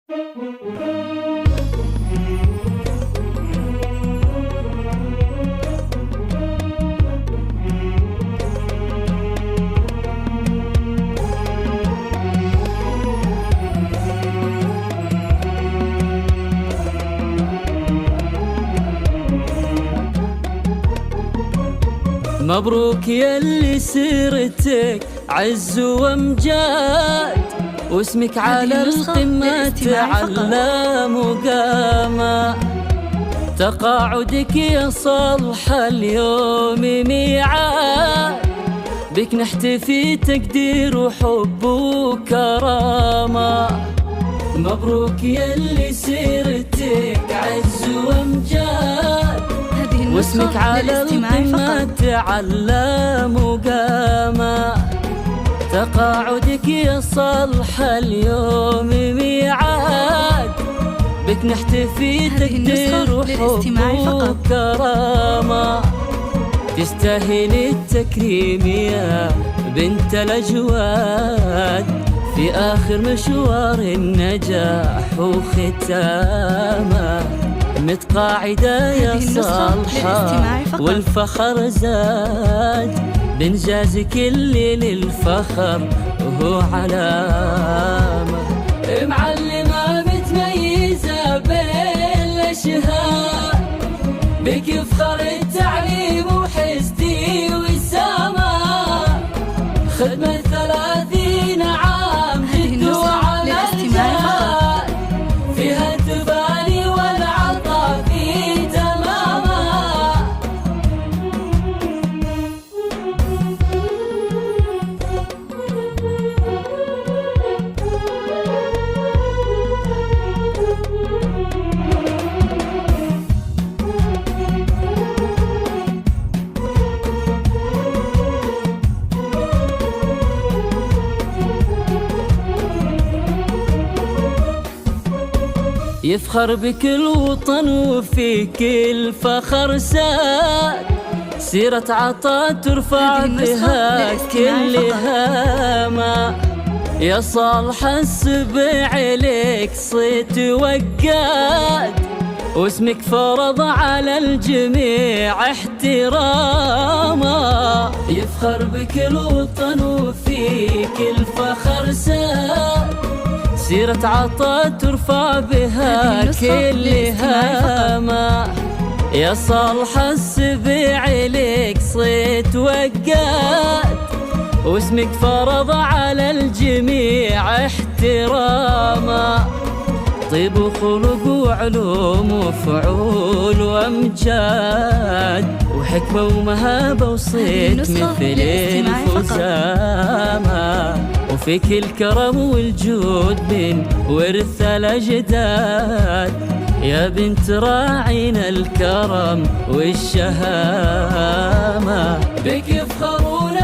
مبروك يلي سيرتك عز وامجاد، واسمك على القمة تعلى مقاما. تقاعدك يا صالح اليوم ميعاد، بك نحتفي تقدير وحب وكرامة. مبروك يلي سيرتك عز وامجاد، واسمك على القمة تعلى مقاما. تقاعدك يا صالح اليوم ميعاد، بك نحتفي تقدير وحب وكرامة. تستاهل التكريم يا بنت الأجواد، في آخر مشوار النجاح وختامه. متقاعدة يا صالحة والفخر زاد، بإنجازك اللي للفخر وهو علامة. معلمة متميزة بين الأشهاد، بك يفخر التعليم وحزتي وسامة. خدمة 30 عام جد وعلى الجاد، فيها التفاني والعطاء في تمامه. يفخر بك الوطن وفيك الفخر ساد، سيرة عطاء ترفع بها كل هامة. يا صالح السبع لك صيت وقاد، واسمك فرض على الجميع احتراما. يفخر بك الوطن وفيك الفخر ساد، سيرة عطاء ترفع بها كل هامة. يا صالح السبع لك صيت وقاد، واسمك فرض على الجميع احتراما. طيب وخلق وعلوم وفعول وامجاد، وحكمة ومهابة وصيت مثل الفزامة. وفيك الكرم والجود من ورث الأجداد، يا بنت راعينا الكرم والشهامة. بك يفخرون